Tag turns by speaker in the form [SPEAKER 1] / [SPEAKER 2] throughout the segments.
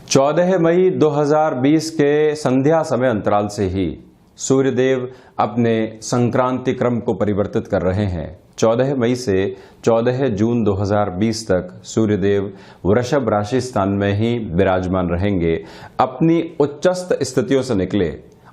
[SPEAKER 1] 14 मई 2020 के संध्या समय अंतराल से ही सूर्यदेव अपने संक्रांति क्रम को परिवर्तित कर रहे हैं। 14 मई से 14 जून 2020 तक सूर्यदेव वृषभ राशि स्थान में ही विराजमान रहेंगे। अपनी उच्चस्थ स्थितियों से निकले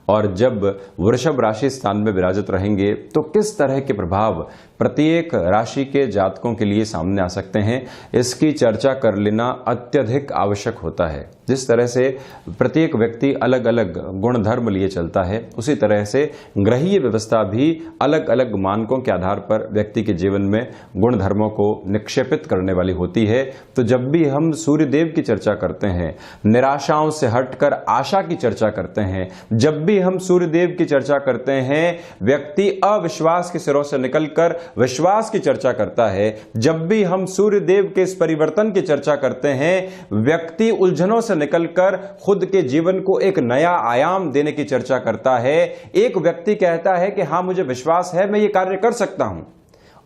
[SPEAKER 1] और जब वृषभ राशि स्थान में विराजित रहेंगे तो किस तरह के प्रभाव प्रत्येक राशि के जातकों के लिए सामने आ सकते हैं, इसकी चर्चा कर लेना अत्यधिक आवश्यक होता है। जिस तरह से प्रत्येक व्यक्ति अलग अलग गुण धर्म लिए चलता है, उसी तरह से ग्रहीय व्यवस्था भी अलग अलग मानकों के आधार पर व्यक्ति के जीवन में गुण धर्मों को निक्षेपित करने वाली होती है। तो जब भी हम सूर्यदेव की चर्चा करते हैं, निराशाओं से हटकर आशा की चर्चा करते हैं, जब भी हम सूर्यदेव की चर्चा करते हैं, व्यक्ति अविश्वास के सिरों से निकलकर विश्वास की चर्चा करता है। जब भी हम सूर्यदेव के इस परिवर्तन की चर्चा करते हैं, व्यक्ति उलझनों से निकलकर खुद के जीवन को एक नया आयाम देने की चर्चा करता है। एक व्यक्ति कहता है कि हां, मुझे विश्वास है, मैं ये कार्य कर सकता हूं,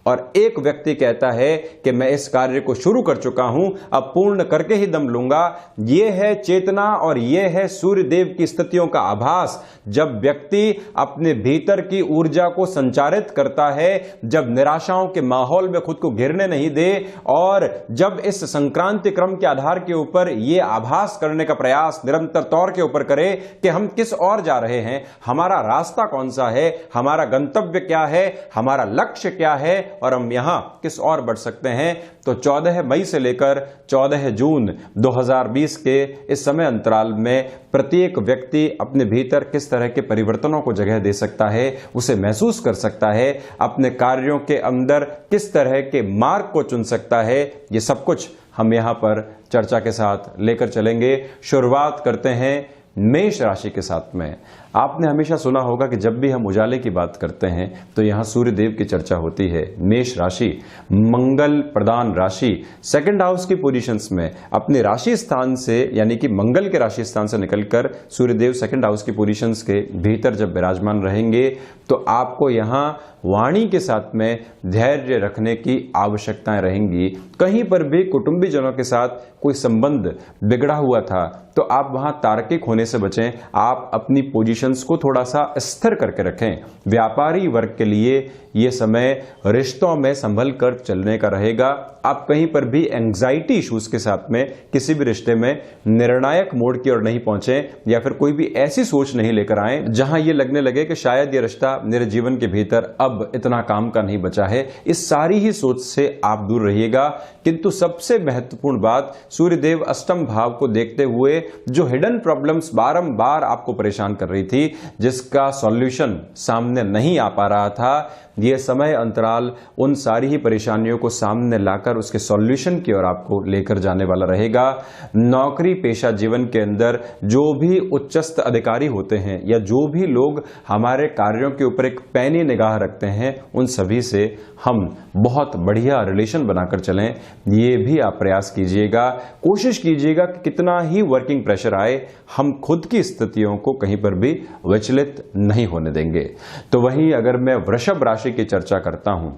[SPEAKER 1] और एक व्यक्ति कहता है कि मैं इस कार्य को शुरू कर चुका हूं, अब पूर्ण करके ही दम लूंगा। यह है चेतना और यह है सूर्यदेव की स्थितियों का आभास। जब व्यक्ति अपने भीतर की ऊर्जा को संचारित करता है, जब निराशाओं के माहौल में खुद को घिरने नहीं दे, और जब इस संक्रांति क्रम के आधार के ऊपर यह आभास करने का प्रयास निरंतर तौर के ऊपर करे कि हम किस ओर जा रहे हैं, हमारा रास्ता कौन सा है, हमारा गंतव्य क्या है, हमारा लक्ष्य क्या है और हम यहां किस ओर बढ़ सकते हैं, तो 14 मई से लेकर 14 जून 2020 के इस समय अंतराल में प्रत्येक व्यक्ति अपने भीतर किस तरह के परिवर्तनों को जगह दे सकता है, उसे महसूस कर सकता है, अपने कार्यों के अंदर किस तरह के मार्ग को चुन सकता है, ये सब कुछ हम यहां पर चर्चा के साथ लेकर चलेंगे। शुरुआत करते हैं मेष राशि के साथ में। आपने हमेशा सुना होगा कि जब भी हम उजाले की बात करते हैं तो यहां सूर्यदेव की चर्चा होती है। मेष राशि मंगल प्रधान राशि, सेकंड हाउस की पोजीशंस में अपने राशि स्थान से, यानी कि मंगल के राशि स्थान से निकलकर सूर्यदेव सेकंड हाउस की पोजीशंस के भीतर जब विराजमान रहेंगे तो आपको यहां वाणी के साथ में धैर्य रखने की आवश्यकताएं रहेंगी। कहीं पर भी कुटुंबीजनों के साथ कोई संबंध बिगड़ा हुआ था तो आप वहां तार्किक होने से बचें। आप अपनी पोजीशंस को थोड़ा सा स्थिर करके रखें। व्यापारी वर्ग के लिए यह समय रिश्तों में संभल कर चलने का रहेगा। आप कहीं पर भी एंग्जाइटी इश्यूज के साथ में किसी भी रिश्ते में निर्णायक मोड़ की ओर नहीं पहुंचे, या फिर कोई भी ऐसी सोच नहीं लेकर आए जहां यह लगने लगे कि शायद यह रिश्ता मेरे जीवन के भीतर अब इतना काम का नहीं बचा है। इस सारी ही सोच से आप दूर रहिएगा। किंतु सबसे महत्वपूर्ण बात, सूर्यदेव अष्टम भाव को देखते हुए जो हिडन प्रॉब्लम्स बारंबार आपको परेशान कर रही थी, जिसका सॉल्यूशन सामने नहीं आ पा रहा था, यह समय अंतराल उन सारी ही परेशानियों को सामने लाकर उसके सॉल्यूशन की ओर आपको लेकर जाने वाला रहेगा। नौकरी पेशा जीवन के अंदर जो भी उच्चस्थ अधिकारी होते हैं या जो भी लोग हमारे कार्यों के ऊपर एक पैनी निगाह रखते हैं, उन सभी से हम बहुत बढ़िया रिलेशन बनाकर चलें, ये भी आप प्रयास कीजिएगा। कोशिश कीजिएगा कि कितना ही वर्किंग प्रेशर आए, हम खुद की स्थितियों को कहीं पर भी विचलित नहीं होने देंगे। तो वहीं अगर मैं वृषभ राशि की चर्चा करता हूं,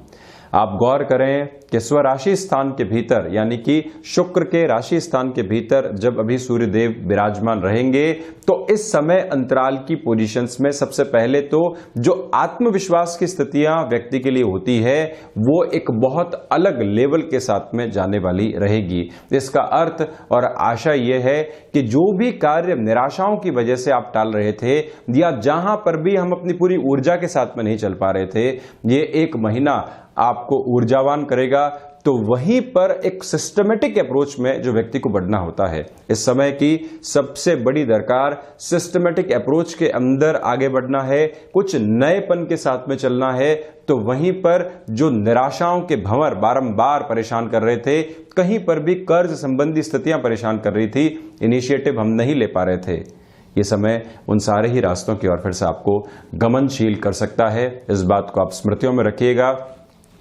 [SPEAKER 1] आप गौर करें कि स्वराशि स्थान के भीतर, यानी कि शुक्र के राशि स्थान के भीतर जब अभी सूर्यदेव विराजमान रहेंगे तो इस समय अंतराल की पोजीशंस में सबसे पहले तो जो आत्मविश्वास की स्थितियां व्यक्ति के लिए होती है वो एक बहुत अलग लेवल के साथ में जाने वाली रहेगी। इसका अर्थ और आशा यह है कि जो भी कार्य निराशाओं की वजह से आप टाल रहे थे या जहां पर भी हम अपनी पूरी ऊर्जा के साथ में नहीं चल पा रहे थे, ये एक महीना आपको ऊर्जावान करेगा। तो वहीं पर एक सिस्टमेटिक अप्रोच में जो व्यक्ति को बढ़ना होता है, इस समय की सबसे बड़ी दरकार सिस्टमेटिक अप्रोच के अंदर आगे बढ़ना है, कुछ नएपन के साथ में चलना है। तो वहीं पर जो निराशाओं के भंवर बारंबार परेशान कर रहे थे, कहीं पर भी कर्ज संबंधी स्थितियां परेशान कर रही थी, इनिशिएटिव हम नहीं ले पा रहे थे, ये समय उन सारे ही रास्तों की ओर फिर से आपको गमनशील कर सकता है। इस बात को आप स्मृतियों में रखिएगा।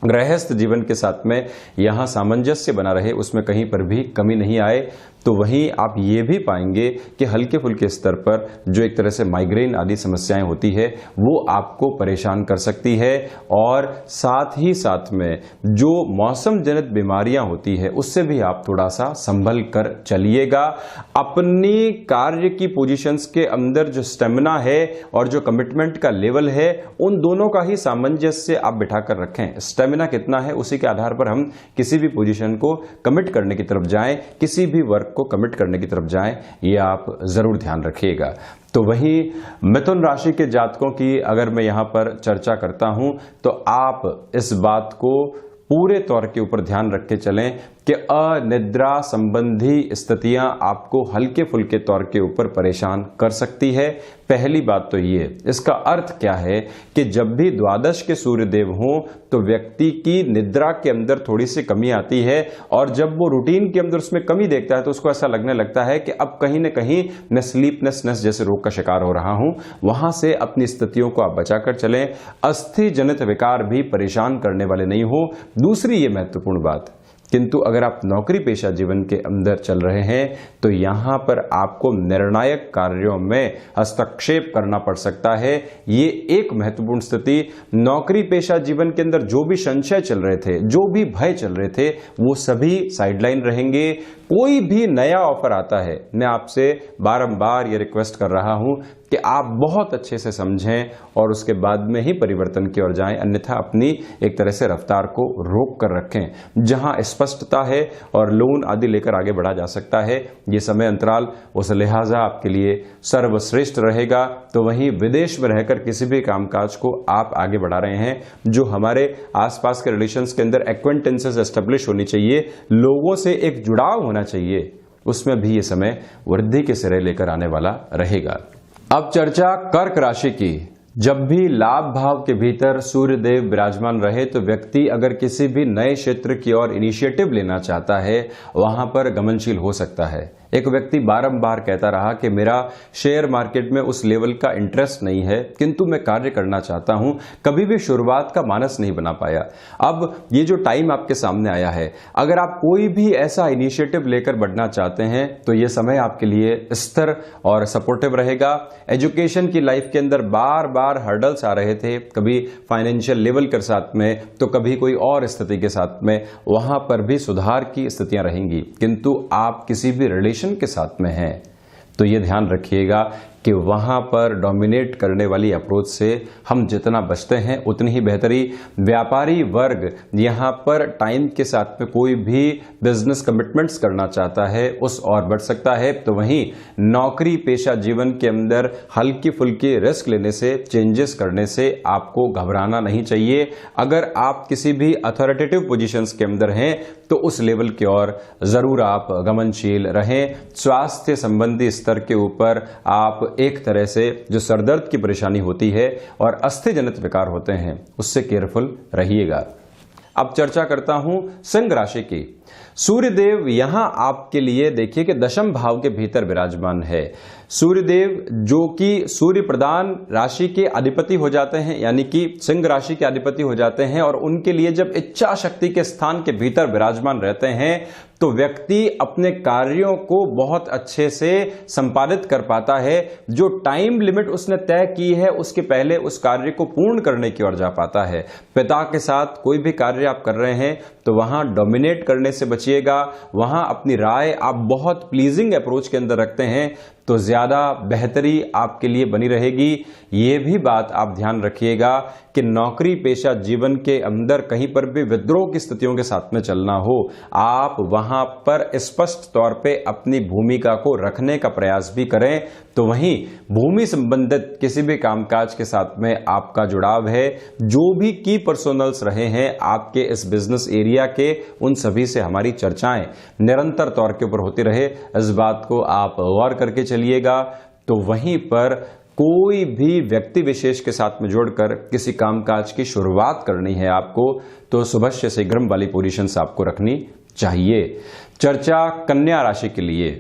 [SPEAKER 1] गृहस्थ जीवन के साथ में यहां सामंजस्य बना रहे, उसमें कहीं पर भी कमी नहीं आए। तो वहीं आप ये भी पाएंगे कि हल्के फुल्के स्तर पर जो एक तरह से माइग्रेन आदि समस्याएं होती है वो आपको परेशान कर सकती है। और साथ ही साथ में जो मौसम जनित बीमारियां होती है उससे भी आप थोड़ा सा संभल कर चलिएगा। अपनी कार्य की पोजीशंस के अंदर जो स्टेमिना है और जो कमिटमेंट का लेवल है उन दोनों का ही सामंजस्य आप बिठा कर रखें। स्टेमिना कितना है उसी के आधार पर हम किसी भी पोजीशन को कमिट करने की तरफ जाएं, किसी भी वर्क को कमिट करने की तरफ जाएं, ये आप जरूर ध्यान रखिएगा। तो वहीं मिथुन राशि के जातकों की अगर मैं यहां पर चर्चा करता हूं तो आप इस बात को पूरे तौर के ऊपर ध्यान रख के चलें कि अनिद्रा संबंधी स्थितियां आपको हल्के फुल्के तौर के ऊपर परेशान कर सकती है। पहली बात तो ये, इसका अर्थ क्या है कि जब भी द्वादश के सूर्यदेव हों तो व्यक्ति की निद्रा के अंदर थोड़ी सी कमी आती है, और जब वो रूटीन के अंदर उसमें कमी देखता है तो उसको ऐसा लगने लगता है कि अब कहीं ना कहीं मैं स्लीपनेसनेस जैसे रोग का शिकार हो रहा हूं। वहां से अपनी स्थितियों को आप बचाकर चलें। अस्थि जनित विकार भी परेशान करने वाले नहीं हो। दूसरी ये महत्वपूर्ण बात, किंतु अगर आप नौकरी पेशा जीवन के अंदर चल रहे हैं तो यहां पर आपको निर्णायक कार्यों में हस्तक्षेप करना पड़ सकता है। ये एक महत्वपूर्ण स्थिति। नौकरी पेशा जीवन के अंदर जो भी संशय चल रहे थे, जो भी भय चल रहे थे, वो सभी साइडलाइन रहेंगे। कोई भी नया ऑफर आता है, मैं आपसे बारंबार ये रिक्वेस्ट कर रहा हूं कि आप बहुत अच्छे से समझें और उसके बाद में ही परिवर्तन की ओर जाएं, अन्यथा अपनी एक तरह से रफ्तार को रोक कर रखें। जहां स्पष्टता है और लोन आदि लेकर आगे बढ़ा जा सकता है, ये समय अंतराल उस लिहाजा आपके लिए सर्वश्रेष्ठ रहेगा। तो वहीं विदेश में रहकर किसी भी कामकाज को आप आगे बढ़ा रहे हैं, जो हमारे आसपास के रिलेशंस के अंदर एक्वेंटेंसेस एस्टेब्लिश होनी चाहिए, लोगों से एक जुड़ाव होना चाहिए, उसमें भी ये समय वृद्धि के सिरे लेकर आने वाला रहेगा। अब चर्चा कर्क राशि की। जब भी लाभ भाव के भीतर सूर्यदेव विराजमान रहे तो व्यक्ति अगर किसी भी नए क्षेत्र की ओर इनिशिएटिव लेना चाहता है, वहां पर गमनशील हो सकता है। एक व्यक्ति बारंबार कहता रहा कि मेरा शेयर मार्केट में उस लेवल का इंटरेस्ट नहीं है, किंतु मैं कार्य करना चाहता हूं, कभी भी शुरुआत का मानस नहीं बना पाया। अब ये जो टाइम आपके सामने आया है, अगर आप कोई भी ऐसा इनिशिएटिव लेकर बढ़ना चाहते हैं तो ये समय आपके लिए स्थिर और सपोर्टिव रहेगा। एजुकेशन की लाइफ के अंदर बार बार हर्डल्स आ रहे थे, कभी फाइनेंशियल लेवल के साथ में तो कभी कोई और स्थिति के साथ में, वहां पर भी सुधार की स्थितियां रहेंगी। किंतु आप किसी भी रिलेशन के साथ में हैं तो ये ध्यान रखिएगा कि वहां पर डोमिनेट करने वाली अप्रोच से हम जितना बचते हैं उतनी ही बेहतरी। व्यापारी वर्ग यहां पर टाइम के साथ में कोई भी बिजनेस कमिटमेंट्स करना चाहता है उस और बढ़ सकता है। तो वहीं नौकरी पेशा जीवन के अंदर हल्की फुल्की रिस्क लेने से, चेंजेस करने से आपको घबराना नहीं चाहिए। अगर आप किसी भी अथॉरिटेटिव पोजीशंस के अंदर हैं तो उस लेवल की ओर जरूर आप गमनशील रहें। स्वास्थ्य संबंधी स्तर के ऊपर आप एक तरह से जो सरदर्द की परेशानी होती है और अस्थि जनित विकार होते हैं उससे केयरफुल रहिएगा। अब चर्चा करता हूं सिंह राशि की। सूर्यदेव यहां आपके लिए देखिए कि दशम भाव के भीतर विराजमान है। सूर्यदेव जो कि सूर्य प्रधान राशि के अधिपति हो जाते हैं, यानी कि सिंह राशि के अधिपति हो जाते हैं, और उनके लिए जब इच्छा शक्ति के स्थान के भीतर विराजमान रहते हैं तो व्यक्ति अपने कार्यों को बहुत अच्छे से संपादित कर पाता है। जो टाइम लिमिट उसने तय की है उसके पहले उस कार्य को पूर्ण करने की ओर जा पाता है। पिता के साथ कोई भी कार्य आप कर रहे हैं तो वहां डोमिनेट करने से बचिएगा। वहां अपनी राय आप बहुत प्लीजिंग अप्रोच के अंदर रखते हैं तो ज्यादा बेहतरी आपके लिए बनी रहेगी। ये भी बात आप ध्यान रखिएगा कि नौकरी पेशा जीवन के अंदर कहीं पर भी विद्रोह की स्थितियों के साथ में चलना हो, आप वहां पर स्पष्ट तौर पे अपनी भूमिका को रखने का प्रयास भी करें। तो वहीं भूमि संबंधित किसी भी कामकाज के साथ में आपका जुड़ाव है, जो भी की पर्सनल्स रहे हैं आपके इस बिजनेस एरिया के, उन सभी से हमारी चर्चाएं निरंतर तौर के ऊपर होती रहे, इस बात को आप गौर करके चलिएगा। तो वहीं पर कोई भी व्यक्ति विशेष के साथ में जोड़कर किसी कामकाज की शुरुआत करनी है आपको तो शुभस्य शीघ्रम वाली पोजीशंस आपको रखनी चाहिए। चर्चा कन्या राशि के लिए।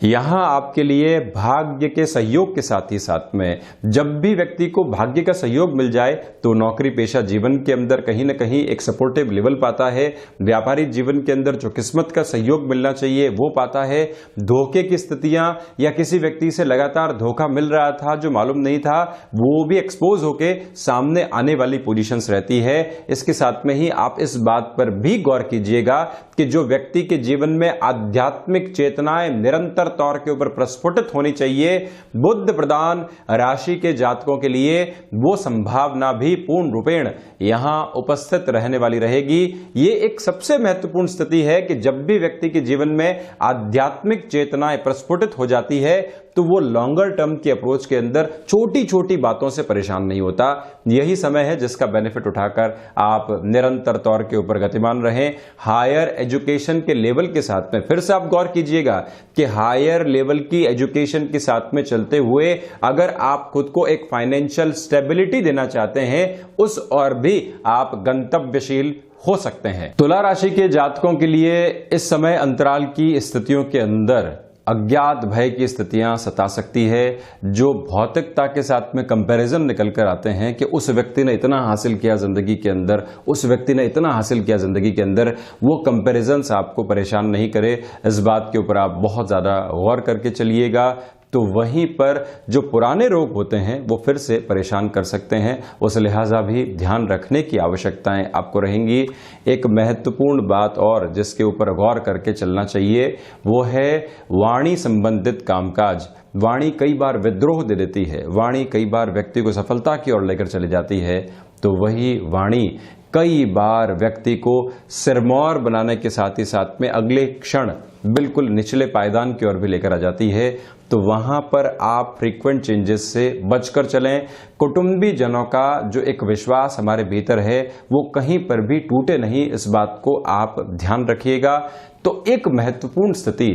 [SPEAKER 1] यहां आपके लिए भाग्य के सहयोग के साथ ही साथ में जब भी व्यक्ति को भाग्य का सहयोग मिल जाए तो नौकरी पेशा जीवन के अंदर कहीं ना कहीं एक सपोर्टिव लेवल पाता है। व्यापारिक जीवन के अंदर जो किस्मत का सहयोग मिलना चाहिए वो पाता है। धोखे की स्थितियां या किसी व्यक्ति से लगातार धोखा मिल रहा था जो मालूम नहीं था, वो भी एक्सपोज होके सामने आने वाली पोजीशंस रहती है। इसके साथ में ही आप इस बात पर भी गौर कीजिएगा कि जो व्यक्ति के जीवन में आध्यात्मिक चेतनाएं निरंतर तौर के ऊपर प्रस्फुटित होनी चाहिए, बुध प्रधान राशि के जातकों के लिए वो संभावना भी पूर्ण रूपेण यहां उपस्थित रहने वाली रहेगी। ये एक सबसे महत्वपूर्ण स्थिति है कि जब भी व्यक्ति के जीवन में आध्यात्मिक चेतनाएं प्रस्फुटित हो जाती है तो वो लॉन्गर टर्म की अप्रोच के अंदर छोटी छोटी बातों से परेशान नहीं होता। यही समय है जिसका बेनिफिट उठाकर आप निरंतर तौर के ऊपर गतिमान रहें। हायर एजुकेशन के लेवल के साथ में फिर से आप गौर कीजिएगा कि हायर लेवल की एजुकेशन के साथ में चलते हुए अगर आप खुद को एक फाइनेंशियल स्टेबिलिटी देना चाहते हैं, उस और भी आप गंतव्यशील हो सकते हैं। तुला राशि के जातकों के लिए इस समय अंतराल की स्थितियों के अंदर अज्ञात भय की स्थितियां सता सकती है। जो भौतिकता के साथ में कंपैरिजन निकल कर आते हैं कि उस व्यक्ति ने इतना हासिल किया जिंदगी के अंदर, उस व्यक्ति ने इतना हासिल किया जिंदगी के अंदर, वो कंपैरिजन्स आपको परेशान नहीं करे। इस बात के ऊपर आप बहुत ज्यादा गौर करके चलिएगा। तो वहीं पर जो पुराने रोग होते हैं वो फिर से परेशान कर सकते हैं, उस लिहाजा भी ध्यान रखने की आवश्यकताएं आपको रहेंगी। एक महत्वपूर्ण बात और जिसके ऊपर गौर करके चलना चाहिए वो है वाणी संबंधित कामकाज। वाणी कई बार विद्रोह दे देती है, वाणी कई बार व्यक्ति को सफलता की ओर लेकर चली जाती है, तो वही वाणी कई बार व्यक्ति को सिरमौर बनाने के साथ ही साथ में अगले क्षण बिल्कुल निचले पायदान की ओर भी लेकर आ जाती है। तो वहां पर आप फ्रीक्वेंट चेंजेस से बचकर चलें। कुटुंबी जनों का जो एक विश्वास हमारे भीतर है वो कहीं पर भी टूटे नहीं, इस बात को आप ध्यान रखिएगा। तो एक महत्वपूर्ण स्थिति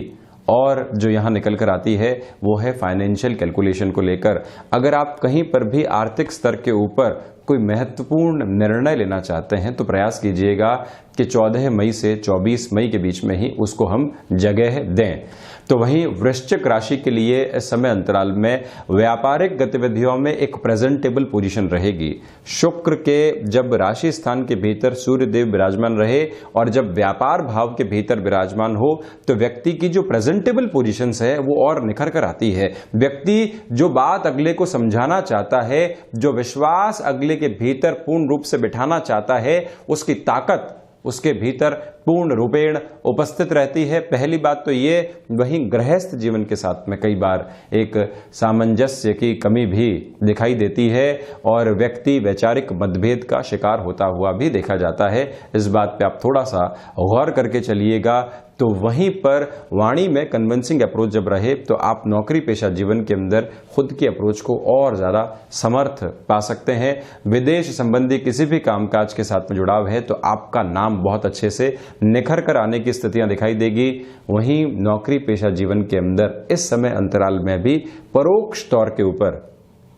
[SPEAKER 1] और जो यहां निकल कर आती है वो है फाइनेंशियल कैलकुलेशन को लेकर। अगर आप कहीं पर भी आर्थिक स्तर के ऊपर कोई महत्वपूर्ण निर्णय लेना चाहते हैं तो प्रयास कीजिएगा कि 14 मई से 24 मई के बीच में ही उसको हम जगह दें। तो वहीं वृश्चिक राशि के लिए इस समय अंतराल में व्यापारिक गतिविधियों में एक प्रेजेंटेबल पोजीशन रहेगी। शुक्र के जब राशि स्थान के भीतर सूर्य देव विराजमान रहे और जब व्यापार भाव के भीतर विराजमान हो तो व्यक्ति की जो प्रेजेंटेबल पोजीशंस है वो और निखर कर आती है। व्यक्ति जो बात अगले को समझाना चाहता है, जो विश्वास अगले के भीतर पूर्ण रूप से बिठाना चाहता है, उसकी ताकत उसके भीतर पूर्ण रूपेण उपस्थित रहती है। पहली बात तो ये, वहीं गृहस्थ जीवन के साथ में कई बार एक सामंजस्य की कमी भी दिखाई देती है और व्यक्ति वैचारिक मतभेद का शिकार होता हुआ भी देखा जाता है। इस बात पे आप थोड़ा सा गौर करके चलिएगा। तो वहीं पर वाणी में कन्विंसिंग अप्रोच जब रहे तो आप नौकरी पेशा जीवन के अंदर खुद की अप्रोच को और ज़्यादा समर्थ पा सकते हैं। विदेश संबंधी किसी भी कामकाज के साथ में जुड़ाव है तो आपका नाम बहुत अच्छे से निखर कर आने की स्थितियां दिखाई देगी। वहीं नौकरी पेशा जीवन के अंदर इस समय अंतराल में भी परोक्ष तौर के ऊपर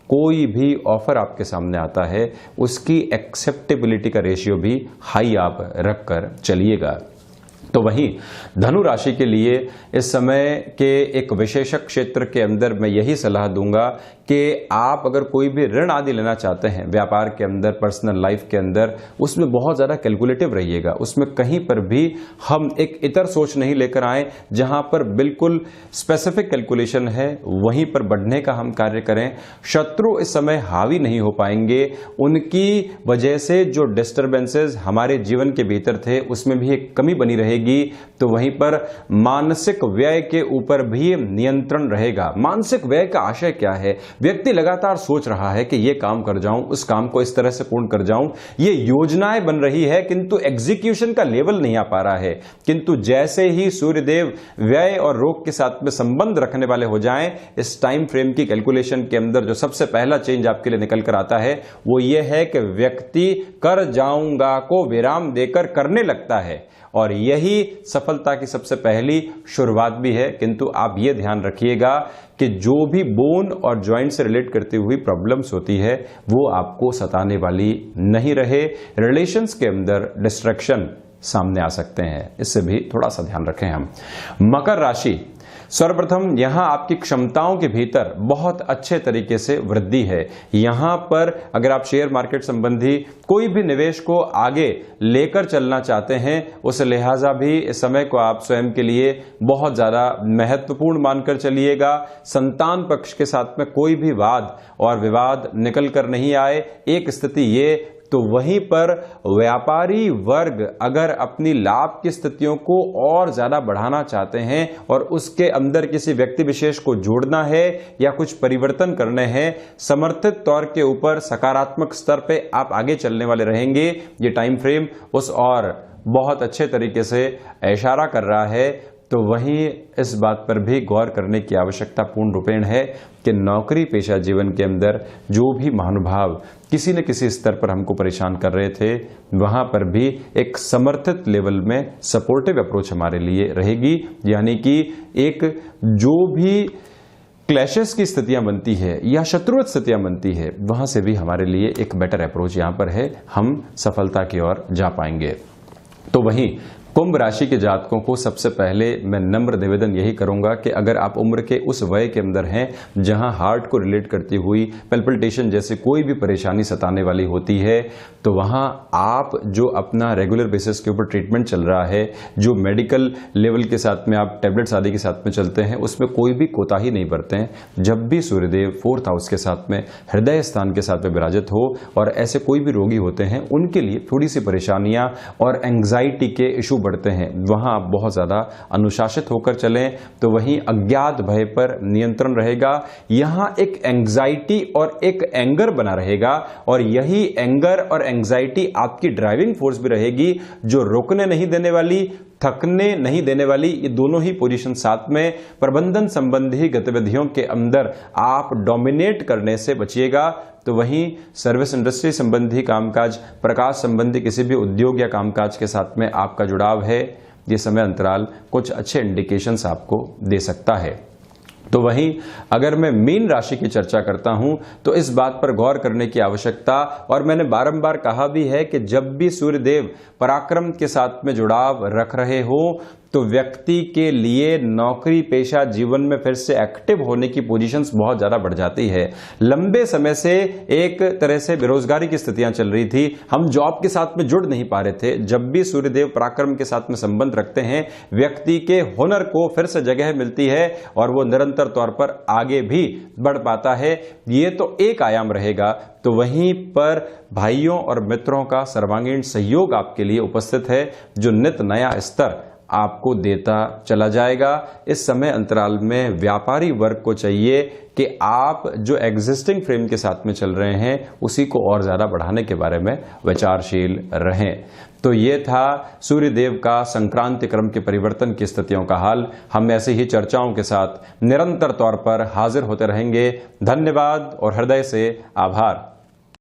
[SPEAKER 1] कोई भी ऑफर आपके सामने आता है उसकी एक्सेप्टेबिलिटी का रेशियो भी हाई आप रखकर चलिएगा। तो वहीं धनु राशि के लिए इस समय के एक विशेषक क्षेत्र के अंदर मैं यही सलाह दूंगा कि आप अगर कोई भी ऋण आदि लेना चाहते हैं व्यापार के अंदर, पर्सनल लाइफ के अंदर, उसमें बहुत ज़्यादा कैलकुलेटिव रहिएगा। उसमें कहीं पर भी हम एक इतर सोच नहीं लेकर आए, जहां पर बिल्कुल स्पेसिफिक कैलकुलेशन है वहीं पर बढ़ने का हम कार्य करें। शत्रु इस समय हावी नहीं हो पाएंगे, उनकी वजह से जो डिस्टर्बेंसेस हमारे जीवन के भीतर थे उसमें भी एक कमी बनी रहेगी। तो वहीं पर मानसिक व्यय के ऊपर भी नियंत्रण रहेगा। मानसिक व्यय का आशय क्या है? व्यक्ति लगातार सोच रहा है कि ये काम कर जाऊं, उस काम को इस तरह से पूर्ण कर जाऊं, ये योजनाएं बन रही है किंतु एग्जीक्यूशन का लेवल नहीं आ पा रहा है। किंतु जैसे ही सूर्यदेव व्यय और रोग के साथ में संबंध रखने वाले हो जाएं, इस टाइम फ्रेम की कैलकुलेशन के अंदर जो सबसे पहला चेंज आपके लिए निकल कर आता है वो ये है कि व्यक्ति कर जाऊंगा को विराम देकर करने लगता है और यही सफलता की सबसे पहली शुरुआत भी है। किंतु आप ये ध्यान रखिएगा कि जो भी बोन और जॉइंट से रिलेट करती हुई प्रॉब्लम्स होती है वो आपको सताने वाली नहीं रहे। रिलेशंस के अंदर डिस्ट्रैक्शन सामने आ सकते हैं, इससे भी थोड़ा सा ध्यान रखें हम। मकर राशि, सर्वप्रथम यहां आपकी क्षमताओं के भीतर बहुत अच्छे तरीके से वृद्धि है। यहां पर अगर आप शेयर मार्केट संबंधी कोई भी निवेश को आगे लेकर चलना चाहते हैं, उस लिहाजा भी इस समय को आप स्वयं के लिए बहुत ज्यादा महत्वपूर्ण मानकर चलिएगा। संतान पक्ष के साथ में कोई भी वाद और विवाद निकल कर नहीं आए, एक स्थिति ये तो वहीं पर व्यापारी वर्ग अगर अपनी लाभ की स्थितियों को और ज्यादा बढ़ाना चाहते हैं और उसके अंदर किसी व्यक्ति विशेष को जोड़ना है या कुछ परिवर्तन करने हैं, समर्थित तौर के ऊपर सकारात्मक स्तर पे आप आगे चलने वाले रहेंगे। ये टाइम फ्रेम उस और बहुत अच्छे तरीके से इशारा कर रहा है। तो वहीं इस बात पर भी गौर करने की आवश्यकता पूर्ण रूपेण है कि नौकरी पेशा जीवन के अंदर जो भी महानुभाव किसी न किसी स्तर पर हमको परेशान कर रहे थे, वहां पर भी एक समर्थित लेवल में सपोर्टिव अप्रोच हमारे लिए रहेगी। यानी कि एक जो भी क्लैशेस की स्थितियां बनती है या शत्रुवत स्थितियां बनती है, वहां से भी हमारे लिए एक बेटर अप्रोच यहां पर है, हम सफलता की ओर जा पाएंगे। तो वहीं कुंभ राशि के जातकों को सबसे पहले मैं नम्र निवेदन यही करूंगा कि अगर आप उम्र के उस वय के अंदर हैं जहां हार्ट को रिलेट करती हुई पैल्पिटेशन जैसे कोई भी परेशानी सताने वाली होती है, तो वहां आप जो अपना रेगुलर बेसिस के ऊपर ट्रीटमेंट चल रहा है, जो मेडिकल लेवल के साथ में आप टैबलेट्स आदि के साथ में चलते हैं, उसमें कोई भी कोताही नहीं बरतें। जब भी सूर्यदेव 4th हाउस के साथ में हृदय स्थान के साथ में विराजित हो और ऐसे कोई भी रोगी होते हैं, उनके लिए थोड़ी सी परेशानियां और एंग्जाइटी के इशू बढ़ते हैं, वहां आप बहुत ज्यादा अनुशासित होकर चलें। तो वहीं अज्ञात भय पर नियंत्रण रहेगा। यहां एक एंग्जाइटी और एक एंगर बना रहेगा और यही एंगर और एंग्जाइटी आपकी ड्राइविंग फोर्स भी रहेगी, जो रुकने नहीं देने वाली, थकने नहीं देने वाली। ये दोनों ही पोजीशन साथ में प्रबंधन संबंधी गतिविधियों के अंदर आप डोमिनेट करने से बचिएगा। तो वहीं सर्विस इंडस्ट्री संबंधी कामकाज, प्रकाश संबंधी किसी भी उद्योग या कामकाज के साथ में आपका जुड़ाव है, ये समय अंतराल कुछ अच्छे इंडिकेशंस आपको दे सकता है। तो वहीं अगर मैं मीन राशि की चर्चा करता हूं तो इस बात पर गौर करने की आवश्यकता, और मैंने बारंबार कहा भी है कि जब भी सूर्यदेव पराक्रम के साथ में जुड़ाव रख रहे हो तो व्यक्ति के लिए नौकरी पेशा जीवन में फिर से एक्टिव होने की पोजीशंस बहुत ज्यादा बढ़ जाती है। लंबे समय से एक तरह से बेरोजगारी की स्थितियां चल रही थी, हम जॉब के साथ में जुड़ नहीं पा रहे थे। जब भी सूर्यदेव पराक्रम के साथ में संबंध रखते हैं, व्यक्ति के हुनर को फिर से जगह मिलती है और वो निरंतर तौर पर आगे भी बढ़ पाता है। ये तो एक आयाम रहेगा। तो वहीं पर भाइयों और मित्रों का सर्वांगीण सहयोग आपके लिए उपस्थित है, जो नित नया स्तर आपको देता चला जाएगा। इस समय अंतराल में व्यापारी वर्ग को चाहिए कि आप जो एग्जिस्टिंग फ्रेम के साथ में चल रहे हैं उसी को और ज्यादा बढ़ाने के बारे में विचारशील रहें। तो ये था सूर्यदेव का संक्रांति क्रम के परिवर्तन की स्थितियों का हाल। हम ऐसी ही चर्चाओं के साथ निरंतर तौर पर हाजिर होते रहेंगे। धन्यवाद और हृदय से आभार।